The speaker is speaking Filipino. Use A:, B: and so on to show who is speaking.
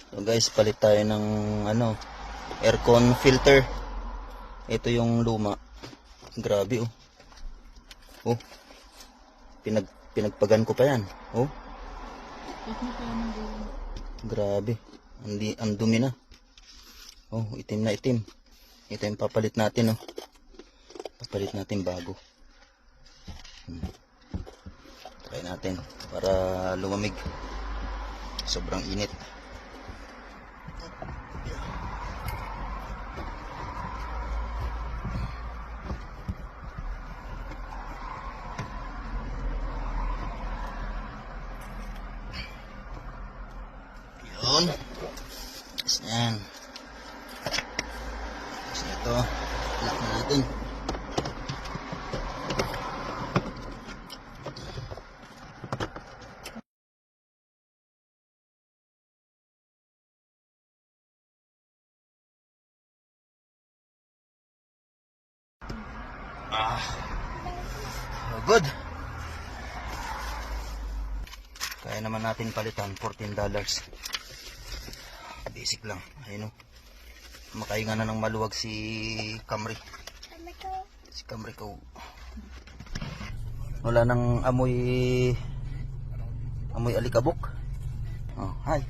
A: So guys, palit tayo ng ano, aircon filter. Ito yung luma. Grabe oh. Oh. Pinagpagan ko pa yan. Oh. Grabe. Ang dumi na. Oh, itim na itim. Ito yung papalit natin oh. Papalit natin bago. Try natin para lumamig. Sobrang init. Yun. Tapos na yan. Tapos na ito. Lock na natin. Good. Kaya naman natin palitan, $14. Basic lang. Ayun o. Makahinga na ng maluwag si Camry. Si Camry ko. Wala nang amoy alikabok. Oh, hi.